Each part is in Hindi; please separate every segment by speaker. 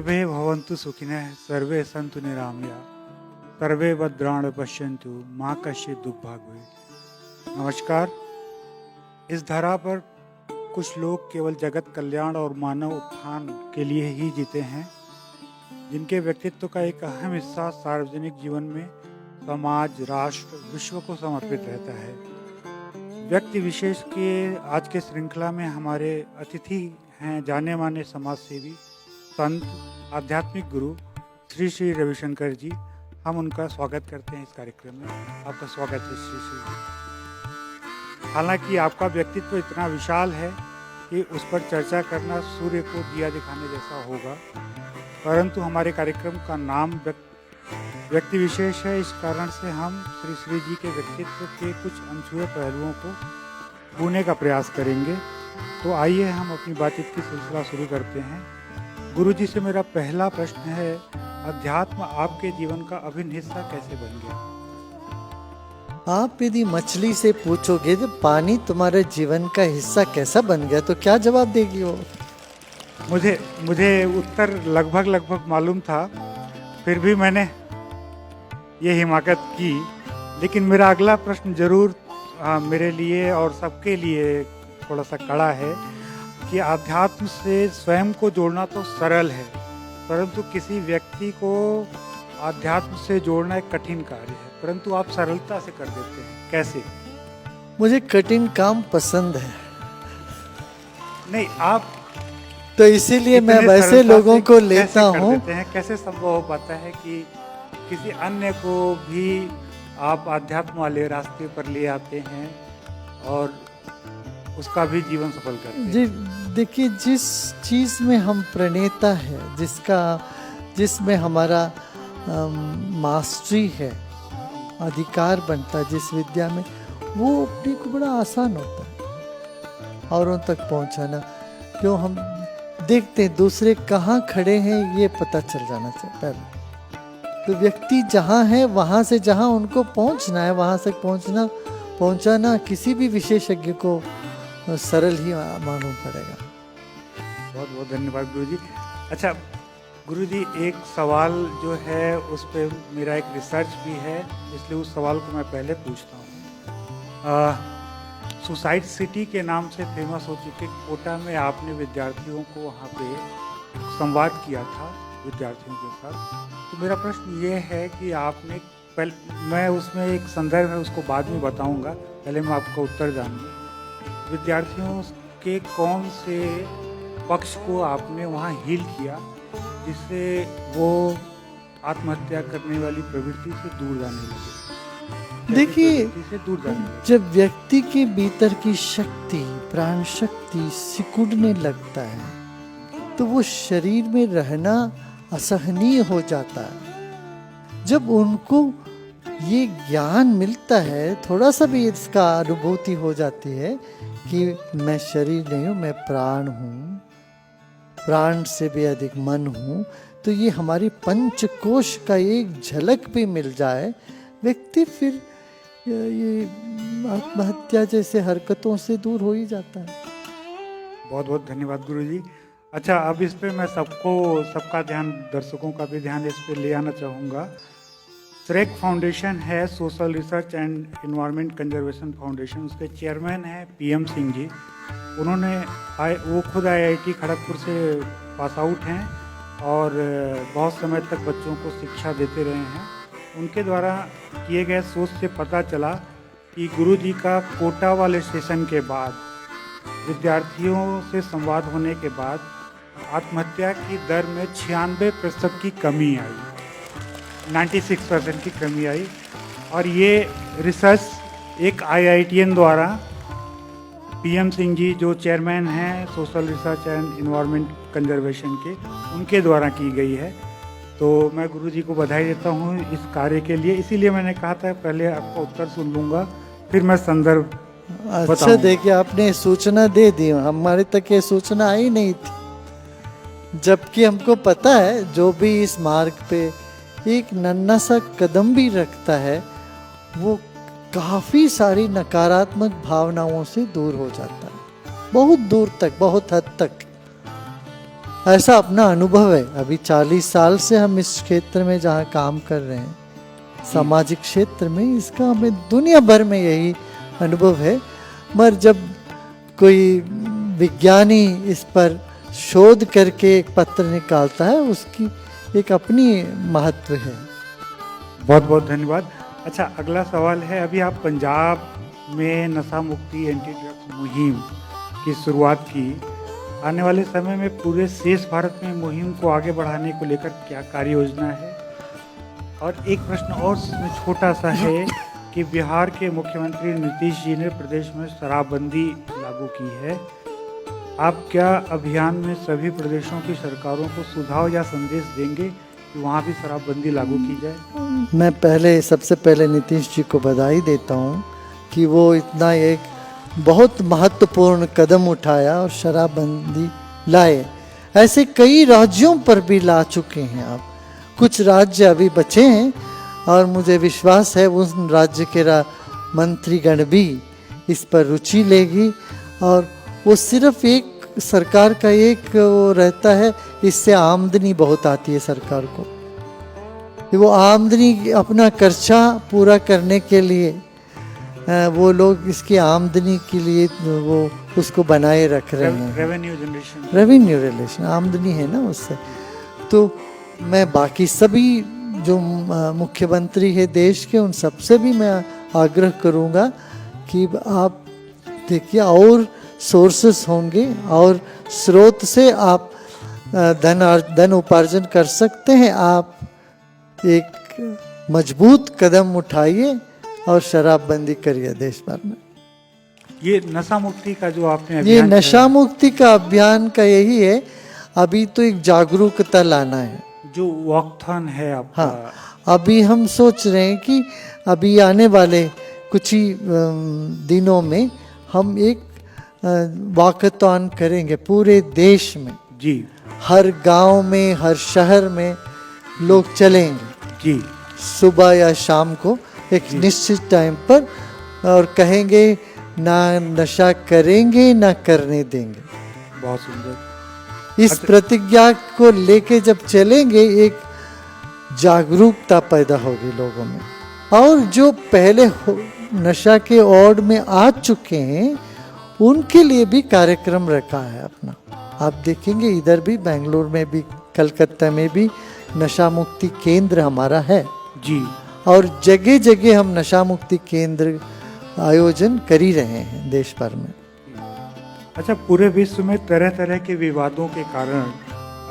Speaker 1: सर्वे भवन्तु सुखिनः, सर्वे सन्तु निरामया, सर्वे भद्राणि पश्यन्तु, मा कश्चित् दुःखभाग् भवेत्। नमस्कार। इस धरा पर कुछ लोग केवल जगत कल्याण और मानव उत्थान के लिए ही जीते हैं, जिनके व्यक्तित्व का एक अहम हिस्सा सार्वजनिक जीवन में समाज, राष्ट्र, विश्व को समर्पित रहता है। व्यक्ति विशेष के आज के श्रृंखला में हमारे अतिथि हैं जाने माने समाज सेवी, संत, आध्यात्मिक गुरु श्री श्री रविशंकर जी। हम उनका स्वागत करते हैं इस कार्यक्रम में। आपका स्वागत है श्री श्री जी। हालांकि आपका व्यक्तित्व इतना विशाल है कि उस पर चर्चा करना सूर्य को दिया दिखाने जैसा होगा, परंतु हमारे कार्यक्रम का नाम व्यक्ति विशेष है। इस कारण से हम श्री श्री जी के व्यक्तित्व के कुछ अनछुए पहलुओं को छूने का प्रयास करेंगे। तो आइए हम अपनी बातचीत की सिलसिला शुरू करते हैं। गुरु जी से मेरा पहला प्रश्न है, अध्यात्म आपके जीवन का अभिन्न हिस्सा कैसे बन गया?
Speaker 2: आप यदि मछली से पूछोगे तो पानी तुम्हारे जीवन का हिस्सा कैसा बन गया, तो क्या जवाब देगी वो?
Speaker 1: मुझे उत्तर लगभग मालूम था, फिर भी मैंने ये हिमाकत की। लेकिन मेरा अगला प्रश्न जरूर मेरे लिए और सबके लिए थोड़ा सा कड़ा है कि आध्यात्म से स्वयं को जोड़ना तो सरल है, परंतु किसी व्यक्ति को आध्यात्म से जोड़ना एक कठिन कार्य है, परंतु आप सरलता से कर देते हैं। कैसे?
Speaker 2: मुझे कठिन काम पसंद है।
Speaker 1: नहीं, आप
Speaker 2: तो इसीलिए मैं वैसे लोगों को लेता हूँ।
Speaker 1: कैसे संभव हो पाता है कि किसी अन्य को भी आप आध्यात्म वाले रास्ते पर ले आते हैं और उसका भी जीवन सफल करते हैं?
Speaker 2: जी देखिए, जिस चीज़ में हम प्रणेता है, जिसमें हमारा मास्टरी है, अधिकार बनता है जिस विद्या में, वो अपने को बड़ा आसान होता है औरों तक पहुंचाना। क्यों हम देखते हैं दूसरे कहाँ खड़े हैं, ये पता चल जाना चाहिए पहले। तो व्यक्ति जहाँ है वहाँ से जहाँ उनको पहुँचना है वहाँ से पहुँचाना किसी भी विशेषज्ञ को सरल ही मालूम पड़ेगा।
Speaker 1: बहुत बहुत धन्यवाद गुरुजी। अच्छा गुरुजी, एक सवाल जो है उस पे मेरा एक रिसर्च भी है, इसलिए उस सवाल को मैं पहले पूछता हूँ। सुसाइड सिटी के नाम से फेमस हो चुके कोटा में आपने विद्यार्थियों को वहाँ पे संवाद किया था विद्यार्थियों के साथ। तो मेरा प्रश्न ये है कि आपने मैं उसमें एक संदर्भ है उसको बाद में बताऊँगा, पहले मैं आपका उत्तर जानूँगा। विद्यार्थियों के कौन से पक्ष को आपने वहाँ हील किया जिससे वो आत्महत्या करने वाली प्रवृत्ति से दूर जाने लगे?
Speaker 2: देखिए, जब व्यक्ति के भीतर की शक्ति, प्राण शक्ति सिकुड़ने लगता है तो वो शरीर में रहना असहनीय हो जाता है। जब उनको ये ज्ञान मिलता है, थोड़ा सा भी इसका अनुभूति हो जाती है कि मैं शरीर नहीं हूँ, मैं प्राण हूँ, प्राण से भी अधिक मन हूँ, तो ये हमारी पंचकोश का एक झलक भी मिल जाए, व्यक्ति फिर ये आत्महत्या जैसे हरकतों से दूर हो ही जाता है।
Speaker 1: बहुत बहुत धन्यवाद गुरुजी। अच्छा, अब इस पे मैं सबका ध्यान, दर्शकों का भी ध्यान इस पे ले आना चाहूँगा। श्रेक फाउंडेशन है, social research and environment conservation foundation, उसके चेयरमैन हैं PM सिंह जी। वो खुद IIT खड़गपुर से पास आउट हैं और बहुत समय तक बच्चों को शिक्षा देते रहे हैं। उनके द्वारा किए गए शोध से पता चला कि गुरु जी का कोटा वाले सेशन के बाद विद्यार्थियों से संवाद होने के बाद आत्महत्या की दर में 96% की कमी आई, 96% की कमी आई। और ये रिसर्च एक IITian द्वारा, PM सिंह जी जो चेयरमैन हैं social research and environment conservation के, उनके द्वारा की गई है। तो मैं गुरुजी को बधाई देता हूँ इस कार्य के लिए। इसीलिए मैंने कहा था पहले आपका उत्तर सुन लूँगा, फिर मैं संदर्भ बताऊंगा।
Speaker 2: अच्छा, देखिए आपने सूचना दे दी, हमारे तक ये सूचना आई नहीं थी, जबकि हमको पता है जो भी इस मार्ग पे एक नन्हा सा कदम भी रखता है वो काफ़ी सारी नकारात्मक भावनाओं से दूर हो जाता है, बहुत दूर तक, बहुत हद तक। ऐसा अपना अनुभव है। अभी 40 साल से हम इस क्षेत्र में जहाँ काम कर रहे हैं, सामाजिक क्षेत्र में, इसका हमें दुनिया भर में यही अनुभव है। मगर जब कोई विज्ञानी इस पर शोध करके एक पत्र निकालता है, उसकी एक अपनी महत्व है।
Speaker 1: बहुत बहुत धन्यवाद। अच्छा, अगला सवाल है, अभी आप पंजाब में नशा मुक्ति एंटी ड्रग्स मुहिम की शुरुआत की। आने वाले समय में पूरे शेष भारत में मुहिम को आगे बढ़ाने को लेकर क्या कार्य योजना है? और एक प्रश्न और इसमें छोटा सा है कि बिहार के मुख्यमंत्री नीतीश जी ने प्रदेश में शराबबंदी लागू की है। आप क्या अभियान में सभी प्रदेशों की सरकारों को सुझाव या संदेश देंगे कि वहाँ भी शराबबंदी लागू की जाए?
Speaker 2: मैं सबसे पहले नीतीश जी को बधाई देता हूँ कि वो इतना एक बहुत महत्वपूर्ण कदम उठाया और शराबबंदी लाए। ऐसे कई राज्यों पर भी ला चुके हैं आप। कुछ राज्य अभी बचे हैं और मुझे विश्वास है उन राज्य के मंत्रीगण भी इस पर रुचि लेगी। और वो सिर्फ एक सरकार का एक वो रहता है, इससे आमदनी बहुत आती है सरकार को। वो आमदनी अपना खर्चा पूरा करने के लिए वो लोग इसकी आमदनी के लिए वो उसको बनाए रख रहे हैं। रेवेन्यू जनरेशन आमदनी है ना उससे। तो मैं बाकी सभी जो मुख्यमंत्री है देश के, उन सबसे भी मैं आग्रह करूँगा कि आप देखिए और सोर्सेस होंगे और स्रोत से आप धन उपार्जन कर सकते हैं। आप एक मजबूत कदम उठाइए और शराबबंदी करिए देश भर में।
Speaker 1: ये नशा मुक्ति का जो आपने
Speaker 2: ये नशा मुक्ति का अभियान का यही है। अभी तो एक जागरूकता लाना है,
Speaker 1: जो वॉकथॉन है आपका।
Speaker 2: हाँ, अभी हम सोच रहे हैं कि अभी आने वाले कुछ ही दिनों में हम एक वॉकथॉन करेंगे पूरे देश में
Speaker 1: जी।
Speaker 2: हर गांव में, हर शहर में लोग चलेंगे
Speaker 1: जी,
Speaker 2: सुबह या शाम को एक निश्चित टाइम पर, और कहेंगे ना नशा करेंगे ना करने देंगे।
Speaker 1: बहुत सुंदर।
Speaker 2: इस प्रतिज्ञा को लेके जब चलेंगे, एक जागरूकता पैदा होगी लोगों में। और जो पहले नशा के ओड में आ चुके हैं उनके लिए भी कार्यक्रम रखा है अपना। आप देखेंगे इधर भी, बेंगलुरु में भी, कलकत्ता में भी नशा मुक्ति केंद्र हमारा है
Speaker 1: जी।
Speaker 2: और जगह जगह हम नशा मुक्ति केंद्र आयोजन कर ही रहे हैं देश भर में।
Speaker 1: अच्छा, पूरे विश्व में तरह तरह के विवादों के कारण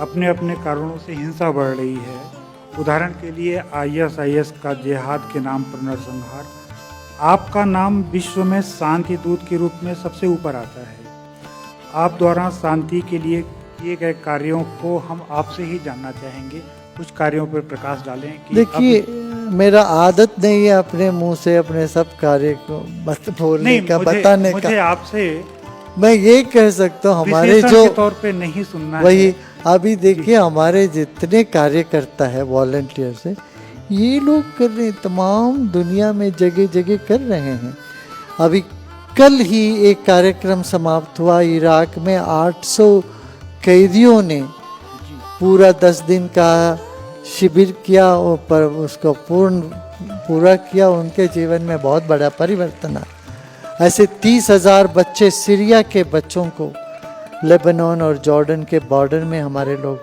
Speaker 1: अपने अपने कारणों से हिंसा बढ़ रही है। उदाहरण के लिए ISIS का जिहाद के नाम पर नरसंहार। आपका नाम विश्व में शांति दूत के रूप में सबसे ऊपर आता है। आप द्वारा शांति के लिए किए गए कार्यों को हम आपसे ही जानना चाहेंगे। कुछ कार्यों पर प्रकाश डालें कि
Speaker 2: देखिए, मेरा आदत नहीं है अपने मुंह से अपने सब कार्य को बोलने का, बताने का।
Speaker 1: मुझे आपसे
Speaker 2: मैं ये कह सकता हूँ हमारे जो
Speaker 1: तौर पे नहीं सुनना
Speaker 2: वही
Speaker 1: है।
Speaker 2: अभी देखिए हमारे जितने कार्यकर्ता है वॉलंटियर से, ये लोग कर रहे हैं, तमाम दुनिया में जगह जगह कर रहे हैं। अभी कल ही एक कार्यक्रम समाप्त हुआ इराक में। 800 कैदियों ने पूरा 10 दिन का शिविर किया और पर उसको पूरा किया। उनके जीवन में बहुत बड़ा परिवर्तन आया। ऐसे 30,000 बच्चे, सीरिया के बच्चों को लेबनान और जॉर्डन के बॉर्डर में हमारे लोग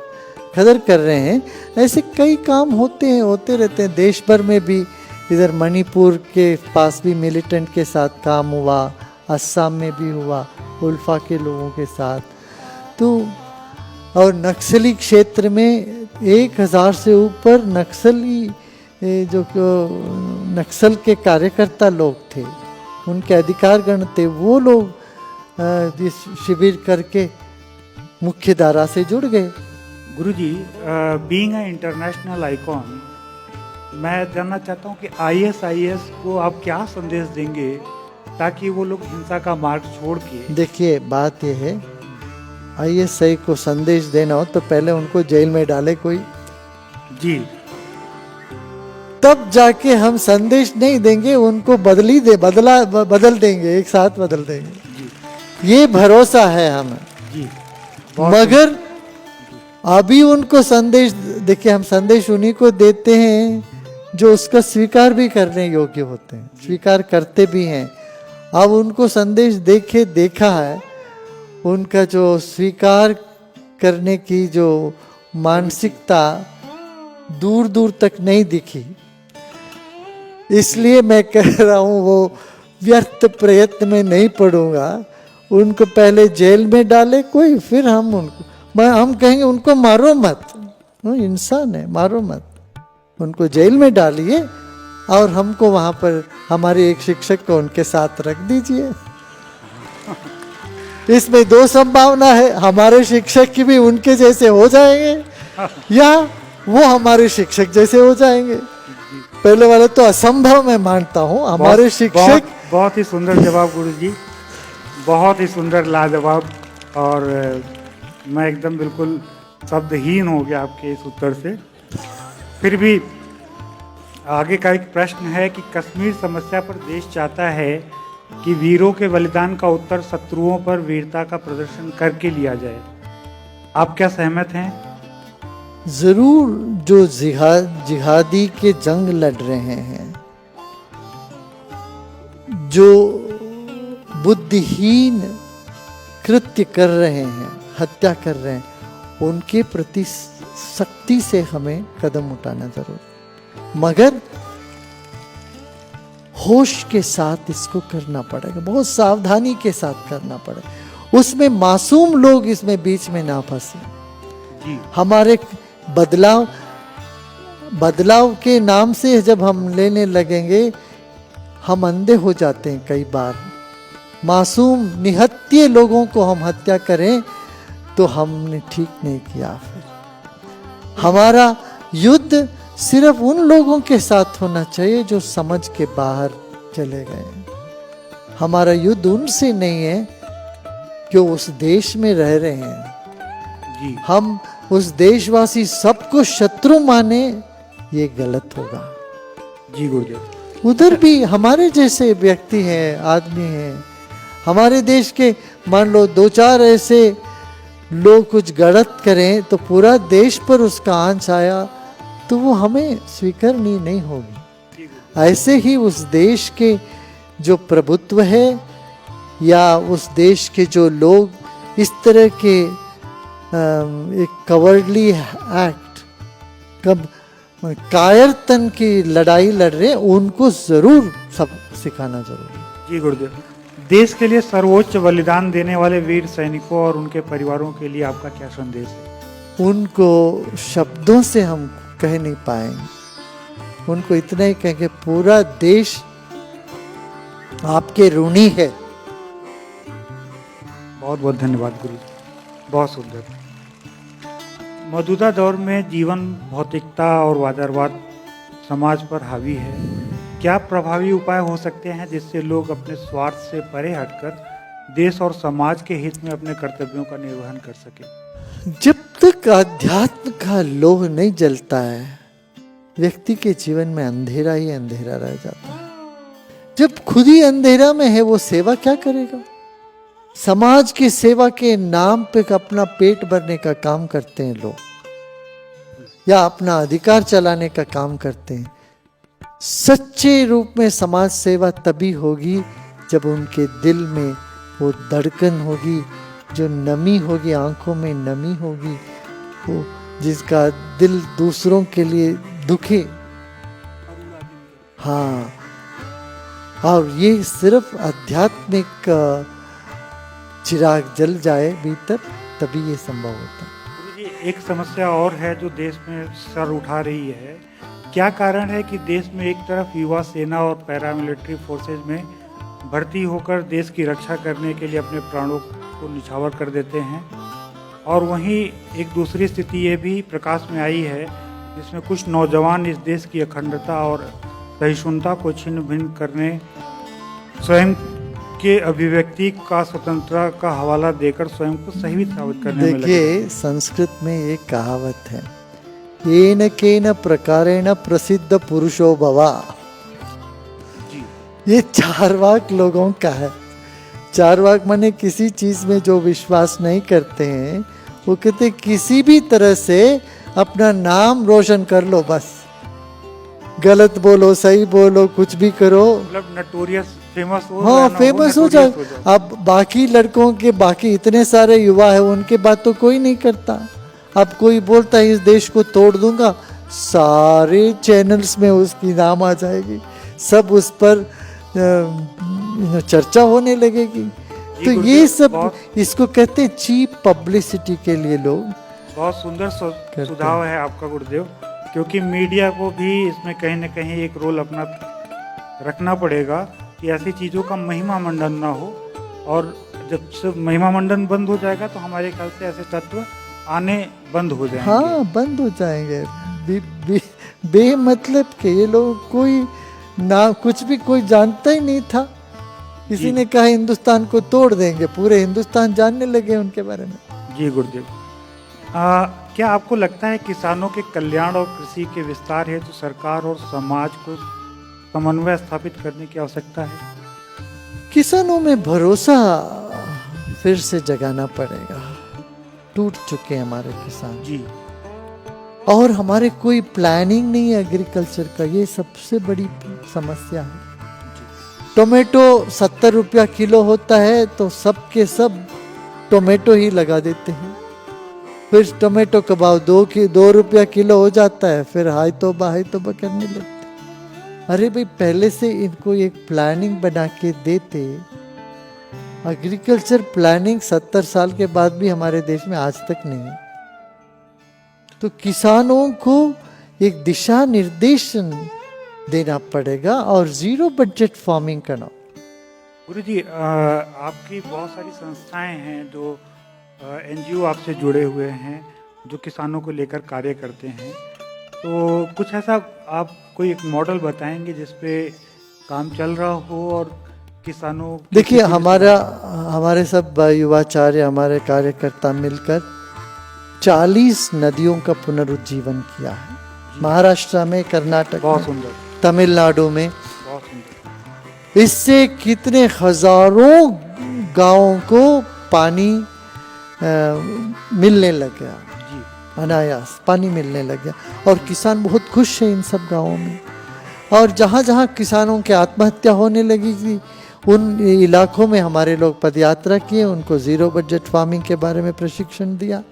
Speaker 2: खदर कर रहे हैं। ऐसे कई काम होते रहते हैं देश भर में भी। इधर मणिपुर के पास भी मिलिटेंट के साथ काम हुआ, असम में भी हुआ उल्फा के लोगों के साथ। तो और नक्सली क्षेत्र में 1000 से ऊपर नक्सली जो नक्सल के कार्यकर्ता लोग थे, उनके अधिकारगण थे, वो लोग इस शिविर करके मुख्य धारा से जुड़ गए।
Speaker 1: गुरुजी, बीइंग अ इंटरनेशनल आइकॉन, मैं जानना चाहता हूँ कि ISIS को आप क्या संदेश देंगे ताकि वो लोग हिंसा का मार्ग छोड़ के।
Speaker 2: देखिए, बात यह है, ISI को संदेश देना हो तो पहले उनको जेल में डाले कोई
Speaker 1: जी,
Speaker 2: तब जाके हम संदेश नहीं देंगे, उनको बदल देंगे, एक साथ बदल देंगे जी। ये भरोसा है हमें।
Speaker 1: जी।
Speaker 2: मगर अभी उनको संदेश, देखिए हम संदेश उन्हीं को देते हैं जो उसका स्वीकार भी करने योग्य होते हैं, स्वीकार करते भी हैं। अब उनको संदेश देखा है, उनका जो स्वीकार करने की जो मानसिकता दूर दूर तक नहीं दिखी। इसलिए मैं कह रहा हूँ वो व्यर्थ प्रयत्न में नहीं पड़ूंगा। उनको पहले जेल में डाले कोई, फिर हम कहेंगे उनको मारो मत, वो इंसान है, मारो मत, उनको जेल में डालिए और हमको वहां पर हमारे एक शिक्षक को उनके साथ रख दीजिए। इसमें दो संभावना है, हमारे शिक्षक की भी उनके जैसे हो जाएंगे या वो हमारे शिक्षक जैसे हो जाएंगे। पहले वाले तो असंभव मैं मानता हूँ। हमारे शिक्षक
Speaker 1: बहुत ही सुंदर जवाब गुरुजी, बहुत ही सुंदर, लाजवाब। और मैं एकदम बिल्कुल शब्दहीन हो गया आपके इस उत्तर से। फिर भी आगे का एक प्रश्न है कि कश्मीर समस्या पर देश चाहता है कि वीरों के बलिदान का उत्तर शत्रुओं पर वीरता का प्रदर्शन करके लिया जाए। आप क्या सहमत हैं?
Speaker 2: जरूर। जो जिहादी के जंग लड़ रहे हैं, जो बुद्धिहीन कृत्य कर रहे हैं, हत्या कर रहे हैं, उनके प्रति सख्ती से हमें कदम उठाना जरूर, मगर होश के साथ इसको करना पड़ेगा, बहुत सावधानी के साथ करना पड़ेगा। उसमें मासूम लोग इसमें बीच में ना फंसे। हमारे बदलाव के नाम से जब हम लेने लगेंगे, हम अंधे हो जाते हैं कई बार। मासूम निहत्थे लोगों को हम हत्या करें तो हमने ठीक नहीं किया। फिर हमारा युद्ध सिर्फ उन लोगों के साथ होना चाहिए जो समझ के बाहर चले गए। हमारा युद्ध उनसे नहीं है जो उस देश में रह रहे हैं।
Speaker 1: जी।
Speaker 2: हम उस देशवासी सबको शत्रु माने, ये गलत होगा।
Speaker 1: जी गुरुदेव।
Speaker 2: उधर भी हमारे जैसे व्यक्ति हैं, आदमी हैं। हमारे देश के मान लो 2-4 ऐसे लोग कुछ गलत करें तो पूरा देश पर उसका आंच आया तो वो हमें स्वीकारनीय नहीं होगी। ऐसे ही उस देश के जो प्रभुत्व है या उस देश के जो लोग इस तरह के एक कवर्डली एक्ट, कब कायरतन की लड़ाई लड़ रहे हैं, उनको जरूर सब सिखाना जरूरी है।
Speaker 1: जी गुरुदेव। देश के लिए सर्वोच्च बलिदान देने वाले वीर सैनिकों और उनके परिवारों के लिए आपका क्या संदेश है?
Speaker 2: उनको शब्दों से हम कह नहीं पाएंगे। उनको इतना ही कहेंगे पूरा देश आपके ऋणी है।
Speaker 1: बहुत बहुत धन्यवाद गुरु, बहुत सुंदर। मौजूदा दौर में जीवन भौतिकता और वादरवाद समाज पर हावी है। क्या प्रभावी उपाय हो सकते हैं जिससे लोग अपने स्वार्थ से परे हटकर देश और समाज के हित में अपने कर्तव्यों का निर्वहन कर सके?
Speaker 2: जब तक अध्यात्म का लोह नहीं जलता है, व्यक्ति के जीवन में अंधेरा ही अंधेरा रह जाता है। जब खुद ही अंधेरा में है, वो सेवा क्या करेगा? समाज की सेवा के नाम पे अपना पेट भरने का काम करते हैं लोग, या अपना अधिकार चलाने का काम करते हैं। सच्चे रूप में समाज सेवा तभी होगी जब उनके दिल में वो धड़कन होगी, जो नमी होगी, आंखों में नमी होगी, वो जिसका दिल दूसरों के लिए दुखे। हाँ, और ये सिर्फ आध्यात्मिक चिराग जल जाए भीतर, तभी ये संभव होता है।
Speaker 1: गुरुजी, एक समस्या और है जो देश में सर उठा रही है। क्या कारण है कि देश में एक तरफ युवा सेना और पैरामिलिट्री फोर्सेज में भर्ती होकर देश की रक्षा करने के लिए अपने प्राणों को निछावर कर देते हैं, और वहीं एक दूसरी स्थिति ये भी प्रकाश में आई है जिसमें कुछ नौजवान इस देश की अखंडता और सहिष्णुता को छिन्न भिन्न करने, स्वयं के अभिव्यक्ति का स्वतंत्रता का हवाला देकर स्वयं को सही साबित करने में लगे।
Speaker 2: देखिए, संस्कृत में एक कहावत है, येन केन प्रकारेण प्रसिद्ध पुरुषो भवा। ये चार्वाक लोगों का है। चार्वाक माने किसी चीज में जो विश्वास नहीं करते हैं, वो कहते किसी भी तरह से अपना नाम रोशन कर लो, बस गलत बोलो सही बोलो कुछ भी करो,
Speaker 1: मतलब नटोरियस फेमस हो,
Speaker 2: हाँ फेमस हो जाए।
Speaker 1: notorious हो जाओ।
Speaker 2: अब बाकी लड़कों के बाकी इतने सारे युवा है उनके बात तो कोई नहीं करता। अब कोई बोलता है इस देश को तोड़ दूंगा, सारे चैनल्स में उसकी नाम आ जाएगी, सब उस पर चर्चा होने लगेगी। तो
Speaker 1: गुरुदेव,
Speaker 2: ये सब
Speaker 1: बहुत-
Speaker 2: इसको कहते हैं चीप पब्लिसिटी के लिए लोग
Speaker 1: बहुत सुंदर
Speaker 2: करते
Speaker 1: सुझाव है आपका गुरुदेव, क्योंकि मीडिया को भी इसमें कहीं न कहीं एक रोल अपना रखना पड़ेगा कि ऐसी चीज़ों का महिमा मंडन ना हो, और जब से महिमा मंडन बंद हो जाएगा तो हमारे ख्याल से ऐसे तत्व आने बंद हो जाएंगे।
Speaker 2: हाँ बंद हो जाएंगे। बेमतलब के ये लोग कोई ना कुछ भी कोई जानता ही नहीं था, किसी ने कहा हिंदुस्तान को तोड़ देंगे, पूरे हिंदुस्तान जानने लगे उनके बारे में।
Speaker 1: जी गुरुदेव, क्या आपको लगता है किसानों के कल्याण और कृषि के विस्तार हेतु तो सरकार और समाज को समन्वय स्थापित करने की आवश्यकता है?
Speaker 2: किसानों में भरोसा फिर से जगाना पड़ेगा। टूट चुके हैं हमारे किसान
Speaker 1: जी,
Speaker 2: और हमारे कोई प्लानिंग नहीं है एग्रीकल्चर का, ये सबसे बड़ी समस्या है। टोमेटो 70 रुपया किलो होता है तो सब के सब टोमेटो ही लगा देते हैं, फिर टोमेटो का भाव 2 रुपया किलो हो जाता है, फिर हाय तौबा करने लगते। अरे भाई पहले से इनको एक प्लानिंग बना के देते। एग्रीकल्चर प्लानिंग 70 साल के बाद भी हमारे देश में आज तक नहीं है। तो किसानों को एक दिशा निर्देशन देना पड़ेगा और जीरो बजट फार्मिंग करना।
Speaker 1: गुरुजी, आपकी बहुत सारी संस्थाएं हैं जो एनजीओ आपसे जुड़े हुए हैं, जो किसानों को लेकर कार्य करते हैं, तो कुछ ऐसा आप कोई एक मॉडल बताएंगे जिस पे काम चल रहा हो और किसानों की
Speaker 2: देखिए
Speaker 1: स्थिति में
Speaker 2: हमारे सब युवाचार्य हमारे कार्यकर्ता मिलकर 40 नदियों का पुनरुज्जीवन किया है, महाराष्ट्र में, कर्नाटक
Speaker 1: बहुत
Speaker 2: में,
Speaker 1: सुंदर,
Speaker 2: तमिलनाडु में।
Speaker 1: बहुत सुंदर।
Speaker 2: इससे कितने हजारों गांवों को पानी मिलने लग गया,
Speaker 1: जी,
Speaker 2: अनायास पानी मिलने लग गया और किसान बहुत खुश है इन सब गांवों में। और जहाँ जहाँ किसानों की आत्महत्या होने लगी थी उन इलाकों में हमारे लोग पदयात्रा किए, उनको जीरो बजट फार्मिंग के बारे में प्रशिक्षण दिया।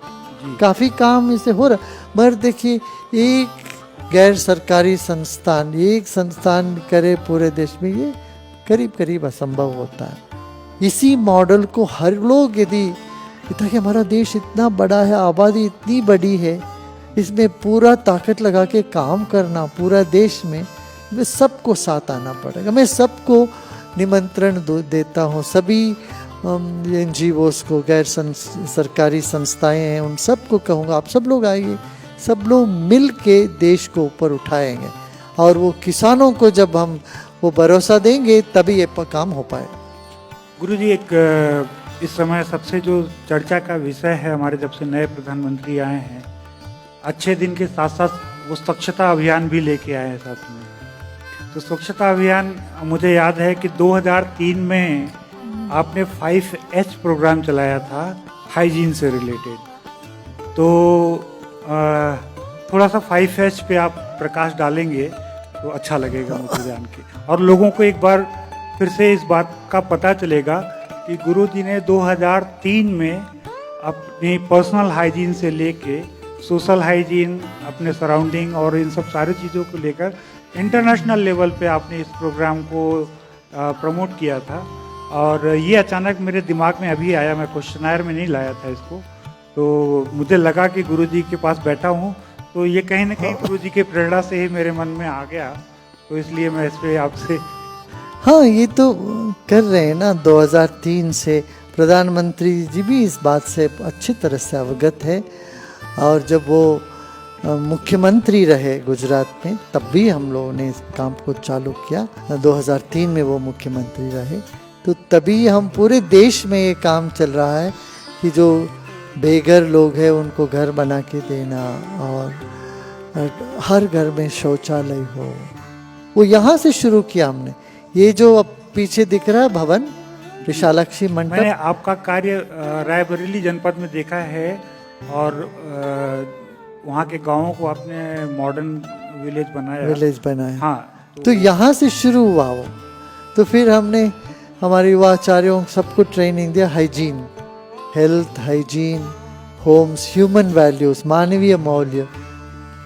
Speaker 2: काफ़ी काम इसे हो रहा। मगर देखिए एक गैर सरकारी संस्थान, एक संस्थान करे पूरे देश में, ये करीब करीब असंभव होता है। इसी मॉडल को हर लोग यदि कि हमारा देश इतना बड़ा है, आबादी इतनी बड़ी है, इसमें पूरा ताकत लगा के काम करना पूरा देश में सबको साथ आना पड़ेगा। मैं सबको निमंत्रण देता हूँ, सभी एनजीओस को, गैर सरकारी संस्थाएं हैं, उन सबको कहूँगा आप सब लोग आइए, सब लोग मिल के देश को ऊपर उठाएंगे और वो किसानों को जब हम वो भरोसा देंगे तभी ये काम हो पाए।
Speaker 1: गुरुजी, एक इस समय सबसे जो चर्चा का विषय है, हमारे जब से नए प्रधानमंत्री आए हैं, अच्छे दिन के साथ साथ वो स्वच्छता अभियान भी लेके आए हैं साथ में। तो स्वच्छता अभियान, मुझे याद है कि 2003 में आपने 5H प्रोग्राम चलाया था हाइजीन से रिलेटेड। तो थोड़ा सा 5H पे आप प्रकाश डालेंगे तो अच्छा लगेगा मुझे जान के, और लोगों को एक बार फिर से इस बात का पता चलेगा कि गुरुजी ने 2003 में अपनी पर्सनल हाइजीन से लेके सोशल हाइजीन, अपने सराउंडिंग और इन सब सारी चीज़ों को लेकर इंटरनेशनल लेवल पे आपने इस प्रोग्राम को प्रमोट किया था। और ये अचानक मेरे दिमाग में अभी आया, मैं क्वेश्चनायर में नहीं लाया था इसको, तो मुझे लगा कि गुरुजी के पास बैठा हूँ तो ये कहीं ना कहीं गुरुजी के प्रेरणा से ही मेरे मन में आ गया, तो इसलिए मैं इस पर आपसे।
Speaker 2: हाँ, ये तो कर रहे हैं ना, 2003 से प्रधानमंत्री जी भी इस बात से अच्छी तरह से अवगत है। और जब वो मुख्यमंत्री रहे गुजरात में तब भी हम लोगों ने इस काम को चालू किया। 2003 में वो मुख्यमंत्री रहे तो तभी हम पूरे देश में ये काम चल रहा है कि जो बेघर लोग हैं उनको घर बना के देना और हर घर में शौचालय हो, वो यहाँ से शुरू किया हमने। ये जो अब पीछे दिख रहा है भवन, विशालाक्षी मंडप,
Speaker 1: मैंने आपका कार्य रायबरेली जनपद में देखा है और वहाँ के गांवों को आपने मॉडर्न विलेज बनाया।
Speaker 2: विलेज बनाया।
Speaker 1: हाँ,
Speaker 2: तो यहाँ से शुरू हुआ वो। तो फिर हमने हमारे युवाचार्यों सबको ट्रेनिंग दिया, hygiene, health, hygiene, homes, human values, मानवीय मूल्य।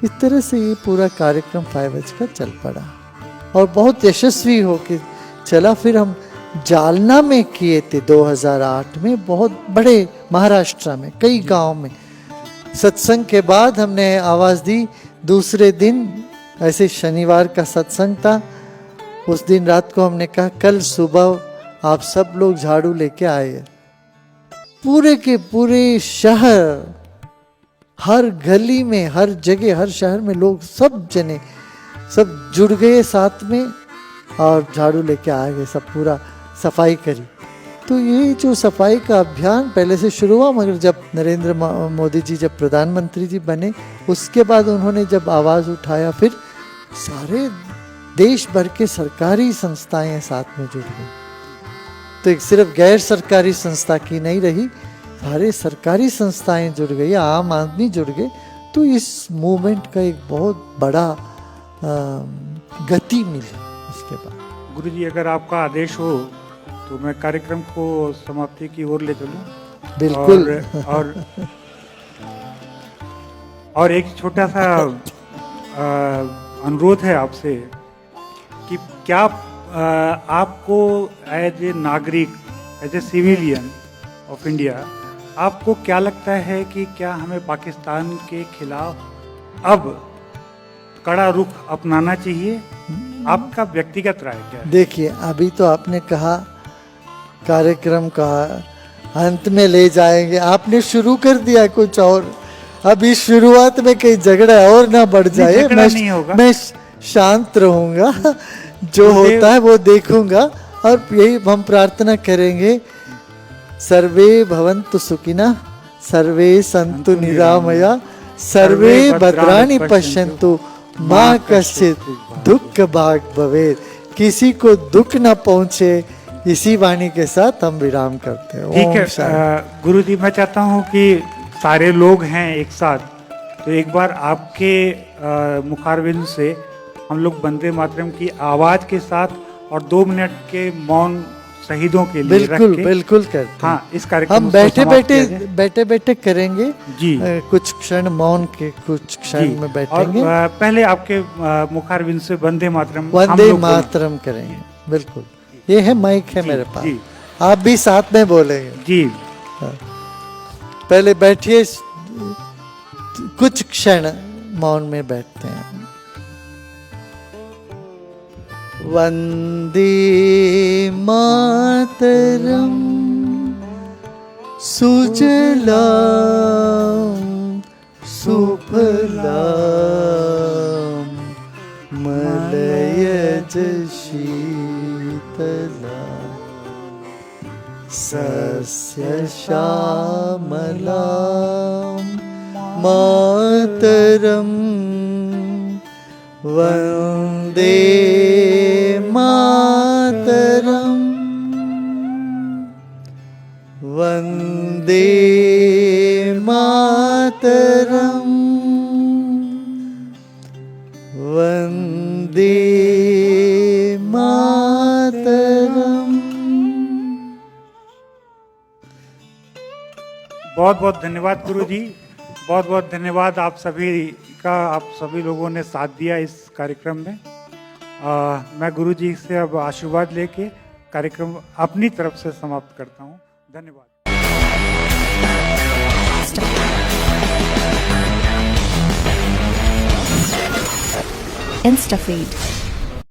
Speaker 2: इस तरह से ये पूरा कार्यक्रम 5H का चल पड़ा और बहुत यशस्वी होके चला। फिर हम जालना में किए थे 2008 में, बहुत बड़े महाराष्ट्र में कई गांव में। सत्संग के बाद हमने आवाज़ दी, दूसरे दिन ऐसे शनिवार का सत्संग था, उस दिन रात को हमने कहा कल सुबह आप सब लोग झाड़ू लेके आए। पूरे के पूरे शहर, हर गली में, हर जगह, हर शहर में लोग सब जने सब जुड़ गए साथ में और झाड़ू लेके आ गए, सब पूरा सफाई करी। तो ये जो सफाई का अभियान पहले से शुरू हुआ, मगर जब नरेंद्र मोदी जी जब प्रधानमंत्री जी बने उसके बाद उन्होंने जब आवाज़ उठाया, फिर सारे देश भर के सरकारी संस्थाएं साथ में जुड़ गई। तो एक सिर्फ गैर सरकारी संस्था की नहीं रही, सारे सरकारी संस्थाएं जुड़ गई, आम आदमी जुड़ गए। तो इस मूवमेंट का एक बहुत बड़ा गति मिली उसके बाद।
Speaker 1: गुरुजी, अगर आपका आदेश हो तो मैं कार्यक्रम को समाप्ति की ओर ले चलूं।
Speaker 2: बिल्कुल।
Speaker 1: और एक छोटा सा अनुरोध है आपसे कि क्या आपको एज ए नागरिक, as a civilian of India, आपको क्या लगता है कि क्या हमें पाकिस्तान के खिलाफ अब कड़ा रुख अपनाना चाहिए? आपका व्यक्तिगत राय क्या है?
Speaker 2: देखिए, अभी तो आपने कहा कार्यक्रम का अंत में ले जाएंगे, आपने शुरू कर दिया कुछ और। अभी शुरुआत में कहीं झगड़ा और ना बढ़ जाए। मैं शांत रहूंगा, जो होता है वो देखूंगा। और यही हम प्रार्थना करेंगे, सर्वे भवन्तु सुखिनः, सर्वे सन्तु निरामया, सर्वे भद्राणि पश्यन्तु, माँ कश्चित् दुख भाग भवेत्। किसी को दुख न पहुंचे, इसी वाणी के साथ हम विराम करते हैं।
Speaker 1: ठीक है गुरुजी, मैं चाहता हूँ कि सारे लोग हैं एक साथ, तो एक बार आपके मुखारविंद से हम लोग वंदे मातरम की आवाज के साथ और 2 मिनट के मौन शहीदों के लिए
Speaker 2: बिल्कुल बिल्कुल करते।
Speaker 1: हाँ, इस कार्यक्रम
Speaker 2: हम बैठे बैठे करेंगे जी। कुछ क्षण मौन के, कुछ क्षण में बैठेंगे
Speaker 1: और पहले आपके मुखारविंद से वंदे मातरम
Speaker 2: करेंगे। बिल्कुल, ये है माइक है मेरे पास, आप भी साथ में बोलेंगे
Speaker 1: जी।
Speaker 2: पहले बैठिए, कुछ क्षण मौन में बैठते हैं। वंदे मातरम सुजलां सुफलां मलयज शीतलां सस्य श्यामलां मातरम वंदे मातरम वंदे मातरम वंदे मातरम।
Speaker 1: बहुत बहुत धन्यवाद गुरुजी, बहुत बहुत धन्यवाद आप सभी का, आप सभी लोगों ने साथ दिया इस कार्यक्रम में। मैं गुरुजी से अब आशीर्वाद लेके कार्यक्रम अपनी तरफ से समाप्त करता हूँ। धन्यवाद।
Speaker 3: InstaFeed